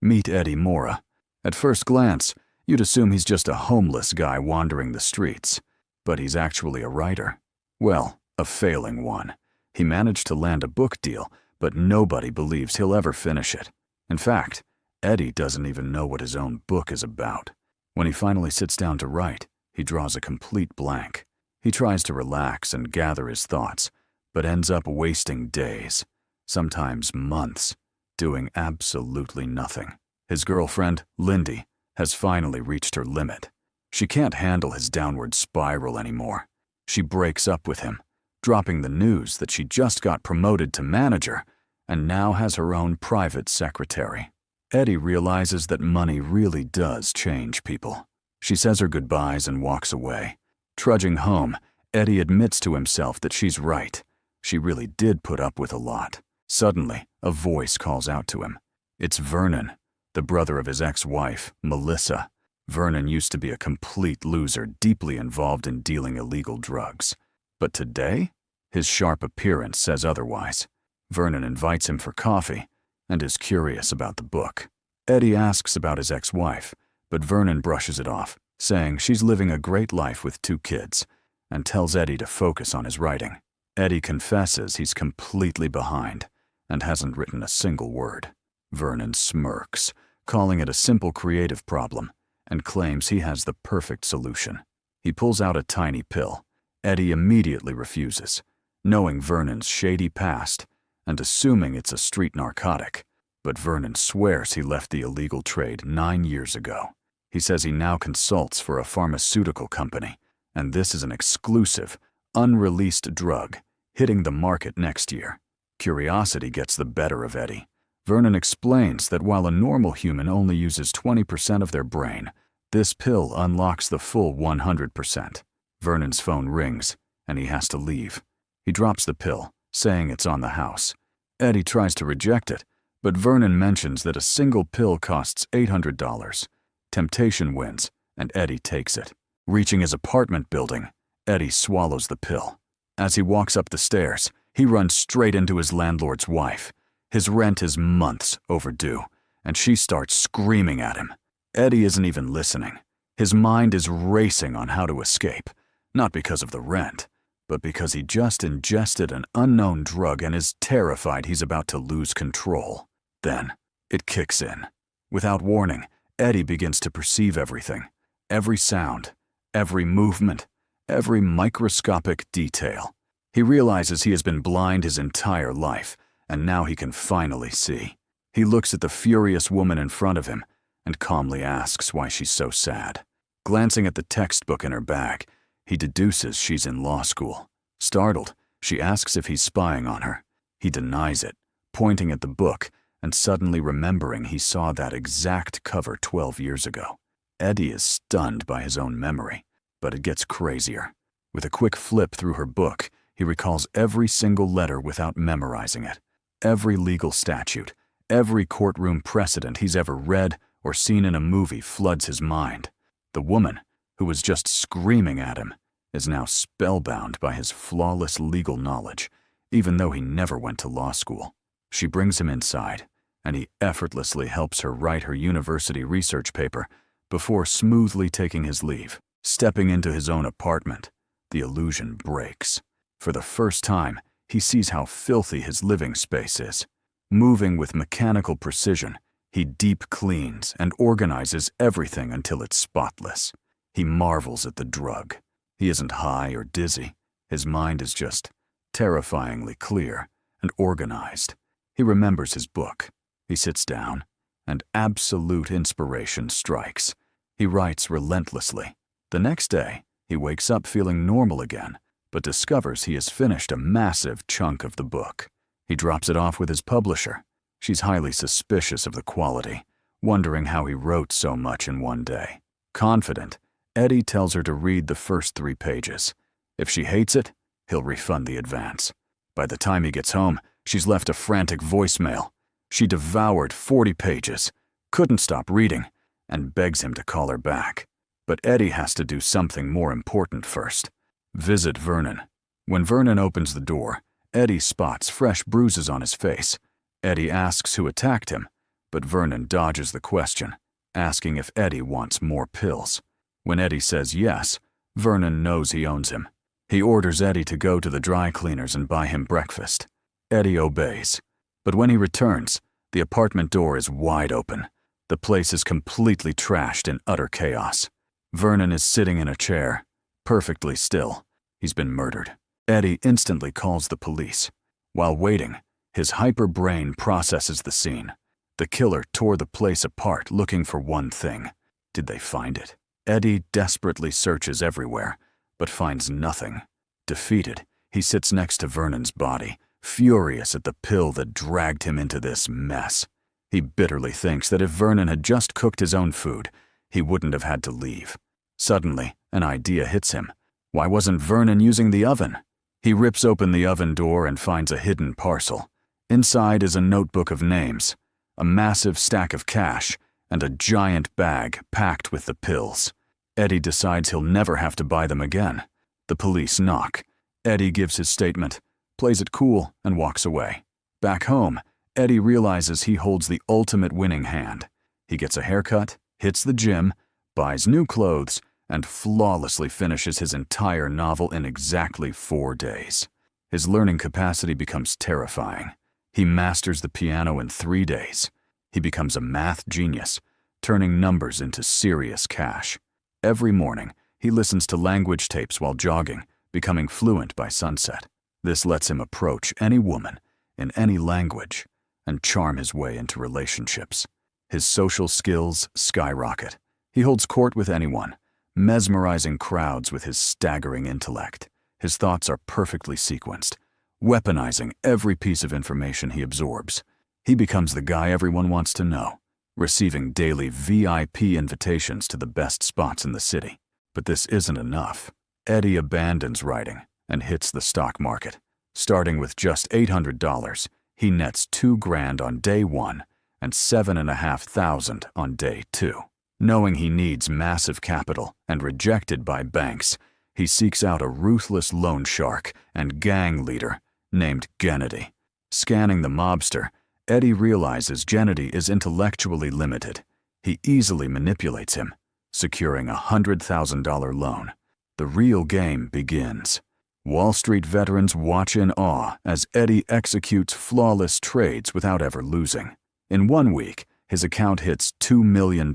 Meet Eddie Morra. At first glance, you'd assume he's just a homeless guy wandering the streets. But he's actually a writer. Well, a failing one. He managed to land a book deal, but nobody believes he'll ever finish it. In fact, Eddie doesn't even know what his own book is about. When he finally sits down to write, he draws a complete blank. He tries to relax and gather his thoughts, but ends up wasting days, sometimes months, doing absolutely nothing. His girlfriend, Lindy, has finally reached her limit. She can't handle his downward spiral anymore. She breaks up with him, dropping the news that she just got promoted to manager and now has her own private secretary. Eddie realizes that money really does change people. She says her goodbyes and walks away. Trudging home, Eddie admits to himself that she's right. She really did put up with a lot. Suddenly, a voice calls out to him. It's Vernon, the brother of his ex-wife, Melissa. Vernon used to be a complete loser, deeply involved in dealing illegal drugs. But today, his sharp appearance says otherwise. Vernon invites him for coffee and is curious about the book. Eddie asks about his ex-wife, but Vernon brushes it off, saying she's living a great life with 2 kids, and tells Eddie to focus on his writing. Eddie confesses he's completely behind and hasn't written a single word. Vernon smirks, calling it a simple creative problem, and claims he has the perfect solution. He pulls out a tiny pill. Eddie immediately refuses, knowing Vernon's shady past and assuming it's a street narcotic. But Vernon swears he left the illegal trade 9 years ago. He says he now consults for a pharmaceutical company, and this is an exclusive, unreleased drug hitting the market next year. Curiosity gets the better of Eddie. Vernon explains that while a normal human only uses 20% of their brain, this pill unlocks the full 100%. Vernon's phone rings, and he has to leave. He drops the pill, saying it's on the house. Eddie tries to reject it, but Vernon mentions that a single pill costs $800. Temptation wins, and Eddie takes it. Reaching his apartment building, Eddie swallows the pill. As he walks up the stairs, he runs straight into his landlord's wife. His rent is months overdue, and she starts screaming at him. Eddie isn't even listening. His mind is racing on how to escape, not because of the rent, but because he just ingested an unknown drug and is terrified he's about to lose control. Then, it kicks in. Without warning, Eddie begins to perceive everything. Every sound, every movement, every microscopic detail. He realizes he has been blind his entire life, and now he can finally see. He looks at the furious woman in front of him and calmly asks why she's so sad. Glancing at the textbook in her bag, he deduces she's in law school. Startled, she asks if he's spying on her. He denies it, pointing at the book and suddenly remembering he saw that exact cover 12 years ago. Eddie is stunned by his own memory, but it gets crazier. With a quick flip through her book, he recalls every single letter without memorizing it. Every legal statute, every courtroom precedent he's ever read or seen in a movie floods his mind. The woman, who was just screaming at him, is now spellbound by his flawless legal knowledge, even though he never went to law school. She brings him inside, and he effortlessly helps her write her university research paper before smoothly taking his leave. Stepping into his own apartment, the illusion breaks. For the first time, he sees how filthy his living space is. Moving with mechanical precision, he deep cleans and organizes everything until it's spotless. He marvels at the drug. He isn't high or dizzy. His mind is just terrifyingly clear and organized. He remembers his book. He sits down, and absolute inspiration strikes. He writes relentlessly. The next day, he wakes up feeling normal again, but discovers he has finished a massive chunk of the book. He drops it off with his publisher. She's highly suspicious of the quality, wondering how he wrote so much in one day. Confident, Eddie tells her to read the first 3 pages. If she hates it, he'll refund the advance. By the time he gets home, she's left a frantic voicemail. She devoured 40 pages, couldn't stop reading, and begs him to call her back. But Eddie has to do something more important first. Visit Vernon. When Vernon opens the door, Eddie spots fresh bruises on his face. Eddie asks who attacked him, but Vernon dodges the question, asking if Eddie wants more pills. When Eddie says yes, Vernon knows he owns him. He orders Eddie to go to the dry cleaners and buy him breakfast. Eddie obeys. But when he returns, the apartment door is wide open. The place is completely trashed in utter chaos. Vernon is sitting in a chair, perfectly still. He's been murdered. Eddie instantly calls the police. While waiting, his hyper brain processes the scene. The killer tore the place apart looking for one thing. Did they find it? Eddie desperately searches everywhere, but finds nothing. Defeated, he sits next to Vernon's body, furious at the pill that dragged him into this mess. He bitterly thinks that if Vernon had just cooked his own food, he wouldn't have had to leave. Suddenly, an idea hits him. Why wasn't Vernon using the oven? He rips open the oven door and finds a hidden parcel. Inside is a notebook of names, a massive stack of cash, and a giant bag packed with the pills. Eddie decides he'll never have to buy them again. The police knock. Eddie gives his statement, plays it cool, and walks away. Back home, Eddie realizes he holds the ultimate winning hand. He gets a haircut, hits the gym, buys new clothes, and flawlessly finishes his entire novel in exactly 4 days. His learning capacity becomes terrifying. He masters the piano in 3 days. He becomes a math genius, turning numbers into serious cash. Every morning, he listens to language tapes while jogging, becoming fluent by sunset. This lets him approach any woman, in any language, and charm his way into relationships. His social skills skyrocket. He holds court with anyone, mesmerizing crowds with his staggering intellect. His thoughts are perfectly sequenced, weaponizing every piece of information he absorbs. He becomes the guy everyone wants to know, receiving daily VIP invitations to the best spots in the city. But this isn't enough. Eddie abandons writing and hits the stock market. Starting with just $800, he nets $2,000 on day 1 and $7,500 on day 2. Knowing he needs massive capital and rejected by banks, he seeks out a ruthless loan shark and gang leader named Gennady. Scanning the mobster, Eddie realizes Gennady is intellectually limited. He easily manipulates him, securing a $100,000 loan. The real game begins. Wall Street veterans watch in awe as Eddie executes flawless trades without ever losing. In 1 week, his account hits $2 million.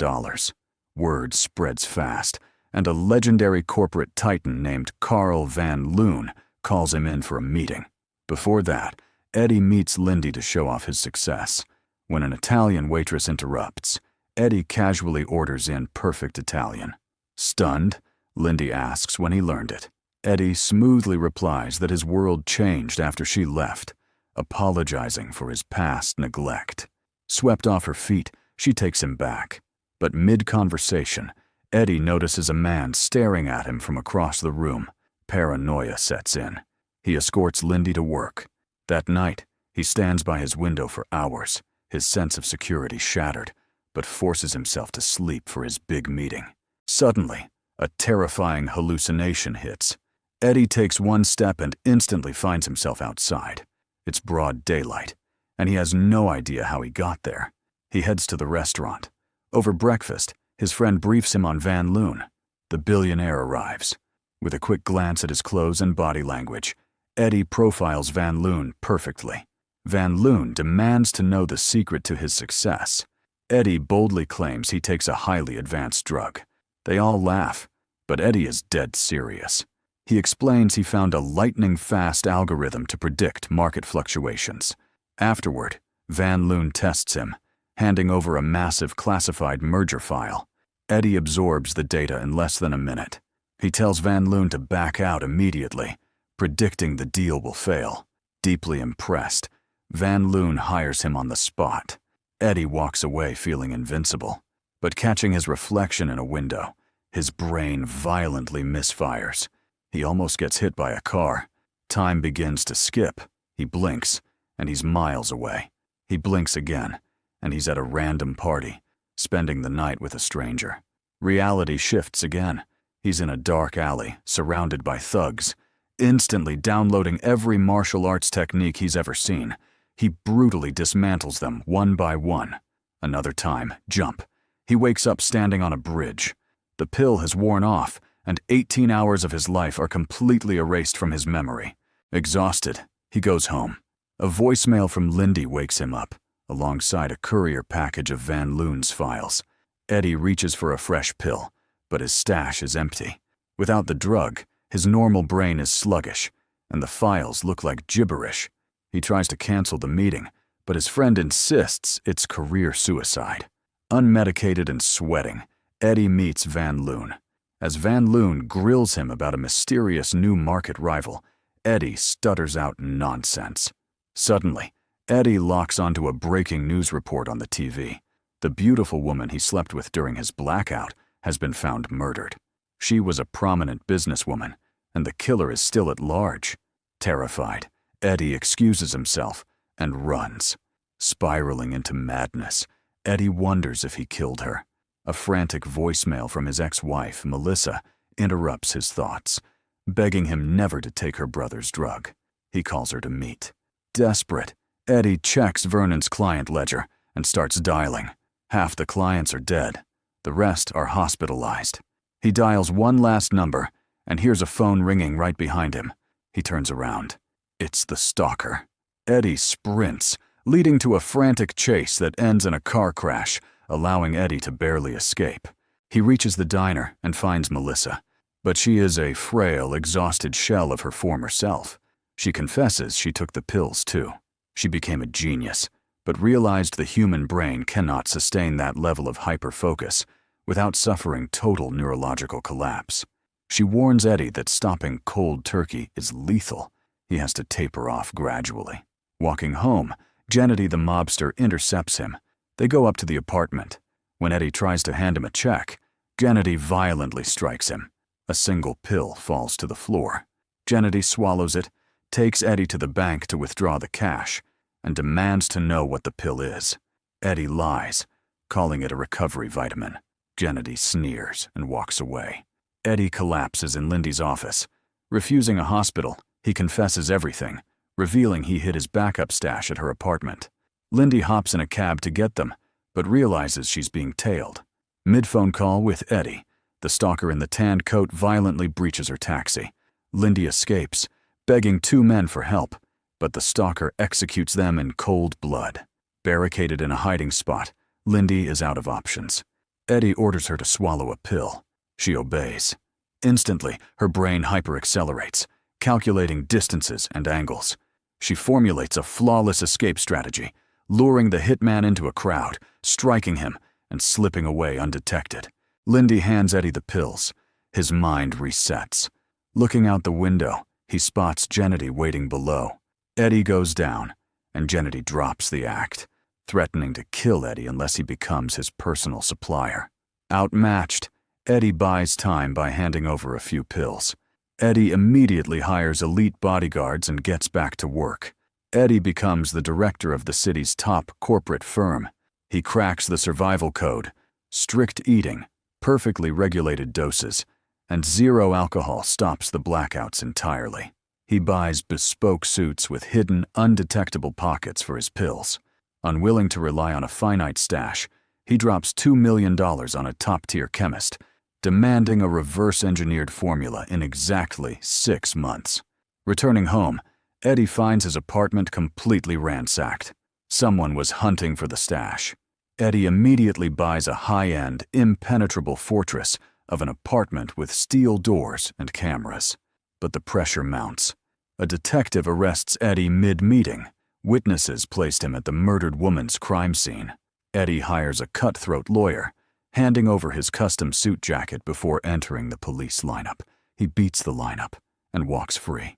Word spreads fast, and a legendary corporate titan named Carl Van Loon calls him in for a meeting. Before that, Eddie meets Lindy to show off his success. When an Italian waitress interrupts, Eddie casually orders in perfect Italian. Stunned, Lindy asks when he learned it. Eddie smoothly replies that his world changed after she left, apologizing for his past neglect. Swept off her feet, she takes him back. But mid-conversation, Eddie notices a man staring at him from across the room. Paranoia sets in. He escorts Lindy to work. That night, he stands by his window for hours, his sense of security shattered, but forces himself to sleep for his big meeting. Suddenly, a terrifying hallucination hits. Eddie takes one step and instantly finds himself outside. It's broad daylight, and he has no idea how he got there. He heads to the restaurant. Over breakfast, his friend briefs him on Van Loon. The billionaire arrives. With a quick glance at his clothes and body language, Eddie profiles Van Loon perfectly. Van Loon demands to know the secret to his success. Eddie boldly claims he takes a highly advanced drug. They all laugh, but Eddie is dead serious. He explains he found a lightning-fast algorithm to predict market fluctuations. Afterward, Van Loon tests him, handing over a massive classified merger file. Eddie absorbs the data in less than a minute. He tells Van Loon to back out immediately, predicting the deal will fail. Deeply impressed, Van Loon hires him on the spot. Eddie walks away feeling invincible, but catching his reflection in a window, his brain violently misfires. He almost gets hit by a car. Time begins to skip. He blinks, and he's miles away. He blinks again, and he's at a random party, spending the night with a stranger. Reality shifts again. He's in a dark alley, surrounded by thugs. Instantly downloading every martial arts technique he's ever seen, he brutally dismantles them one by one. Another time, jump. He wakes up standing on a bridge. The pill has worn off, and 18 hours of his life are completely erased from his memory. Exhausted, he goes home. A voicemail from Lindy wakes him up, alongside a courier package of Van Loon's files. Eddie reaches for a fresh pill, but his stash is empty. Without the drug, his normal brain is sluggish, and the files look like gibberish. He tries to cancel the meeting, but his friend insists it's career suicide. Unmedicated and sweating, Eddie meets Van Loon. As Van Loon grills him about a mysterious new market rival, Eddie stutters out nonsense. Suddenly, Eddie locks onto a breaking news report on the TV. The beautiful woman he slept with during his blackout has been found murdered. She was a prominent businesswoman, and the killer is still at large. Terrified, Eddie excuses himself and runs. Spiraling into madness, Eddie wonders if he killed her. A frantic voicemail from his ex-wife, Melissa, interrupts his thoughts, begging him never to take her brother's drug. He calls her to meet. Desperate, Eddie checks Vernon's client ledger and starts dialing. Half the clients are dead. The rest are hospitalized. He dials one last number and hears a phone ringing right behind him. He turns around. It's the stalker. Eddie sprints, leading to a frantic chase that ends in a car crash, allowing Eddie to barely escape. He reaches the diner and finds Melissa, but she is a frail, exhausted shell of her former self. She confesses she took the pills too. She became a genius, but realized the human brain cannot sustain that level of hyperfocus without suffering total neurological collapse. She warns Eddie that stopping cold turkey is lethal. He has to taper off gradually. Walking home, Gennady the mobster intercepts him. They go up to the apartment. When Eddie tries to hand him a check, Gennady violently strikes him. A single pill falls to the floor. Gennady swallows it, takes Eddie to the bank to withdraw the cash, and demands to know what the pill is. Eddie lies, calling it a recovery vitamin. Gennady sneers and walks away. Eddie collapses in Lindy's office. Refusing a hospital, he confesses everything, revealing he hid his backup stash at her apartment. Lindy hops in a cab to get them, but realizes she's being tailed. Mid-phone call with Eddie, the stalker in the tanned coat violently breaches her taxi. Lindy escapes, begging two men for help, but the stalker executes them in cold blood. Barricaded in a hiding spot, Lindy is out of options. Eddie orders her to swallow a pill. She obeys. Instantly, her brain hyperaccelerates, calculating distances and angles. She formulates a flawless escape strategy, luring the hitman into a crowd, striking him, and slipping away undetected. Lindy hands Eddie the pills. His mind resets. Looking out the window, he spots Gennady waiting below. Eddie goes down, and Gennady drops the act, threatening to kill Eddie unless he becomes his personal supplier. Outmatched, Eddie buys time by handing over a few pills. Eddie immediately hires elite bodyguards and gets back to work. Eddie becomes the director of the city's top corporate firm. He cracks the survival code: strict eating, perfectly regulated doses, and zero alcohol stops the blackouts entirely. He buys bespoke suits with hidden, undetectable pockets for his pills. Unwilling to rely on a finite stash, he drops $2 million on a top-tier chemist, demanding a reverse-engineered formula in exactly 6 months. Returning home, Eddie finds his apartment completely ransacked. Someone was hunting for the stash. Eddie immediately buys a high-end, impenetrable fortress of an apartment with steel doors and cameras. But the pressure mounts. A detective arrests Eddie mid-meeting. Witnesses placed him at the murdered woman's crime scene. Eddie hires a cutthroat lawyer, handing over his custom suit jacket before entering the police lineup. He beats the lineup and walks free.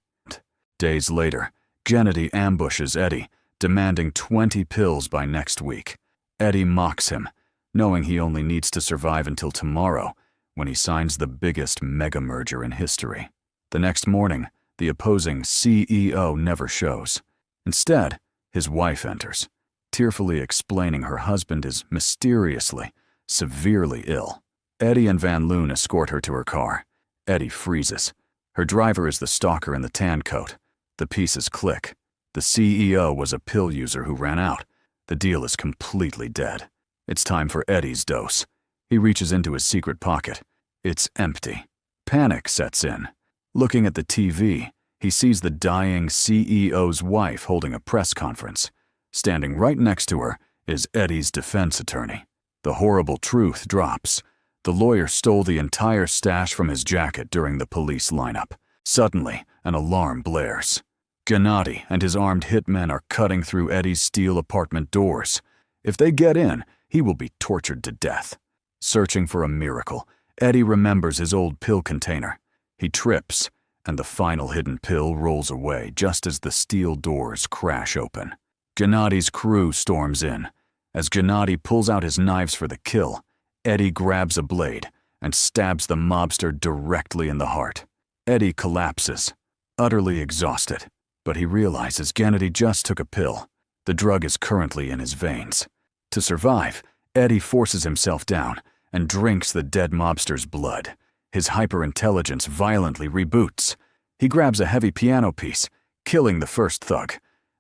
Days later, Gennady ambushes Eddie, demanding 20 pills by next week. Eddie mocks him, knowing he only needs to survive until tomorrow, when he signs the biggest mega-merger in history. The next morning, the opposing CEO never shows. Instead, his wife enters, tearfully explaining her husband is mysteriously, severely ill. Eddie and Van Loon escort her to her car. Eddie freezes. Her driver is the stalker in the tan coat. The pieces click. The CEO was a pill user who ran out. The deal is completely dead. It's time for Eddie's dose. He reaches into his secret pocket. It's empty. Panic sets in. Looking at the TV, he sees the dying CEO's wife holding a press conference. Standing right next to her is Eddie's defense attorney. The horrible truth drops. The lawyer stole the entire stash from his jacket during the police lineup. Suddenly, an alarm blares. Gennady and his armed hitmen are cutting through Eddie's steel apartment doors. If they get in, he will be tortured to death. Searching for a miracle, Eddie remembers his old pill container. He trips, and the final hidden pill rolls away just as the steel doors crash open. Gennady's crew storms in. As Gennady pulls out his knives for the kill, Eddie grabs a blade and stabs the mobster directly in the heart. Eddie collapses, utterly exhausted, but he realizes Gennady just took a pill. The drug is currently in his veins. To survive, Eddie forces himself down and drinks the dead mobster's blood. His hyperintelligence violently reboots. He grabs a heavy piano piece, killing the first thug,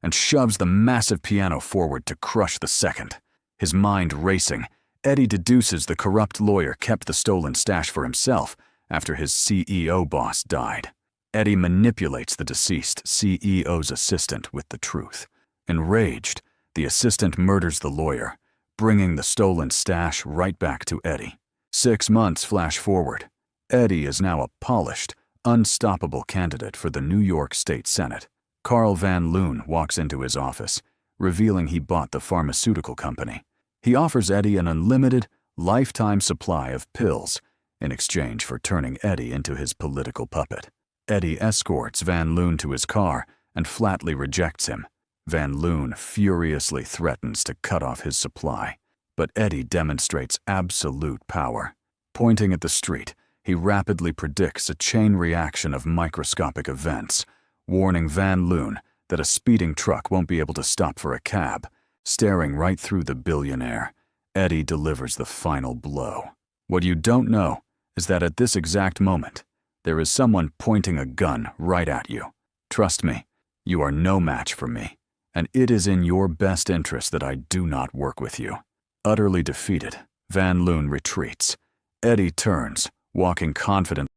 and shoves the massive piano forward to crush the second. His mind racing, Eddie deduces the corrupt lawyer kept the stolen stash for himself after his CEO boss died. Eddie manipulates the deceased CEO's assistant with the truth. Enraged, the assistant murders the lawyer, bringing the stolen stash right back to Eddie. 6 months flash forward. Eddie is now a polished, unstoppable candidate for the New York State Senate. Carl Van Loon walks into his office, revealing he bought the pharmaceutical company. He offers Eddie an unlimited, lifetime supply of pills in exchange for turning Eddie into his political puppet. Eddie escorts Van Loon to his car and flatly rejects him. Van Loon furiously threatens to cut off his supply, but Eddie demonstrates absolute power. Pointing at the street, he rapidly predicts a chain reaction of microscopic events, warning Van Loon that a speeding truck won't be able to stop for a cab. Staring right through the billionaire, Eddie delivers the final blow. What you don't know is that at this exact moment, there is someone pointing a gun right at you. Trust me, you are no match for me, and it is in your best interest that I do not work with you. Utterly defeated, Van Loon retreats. Eddie turns, walking confidently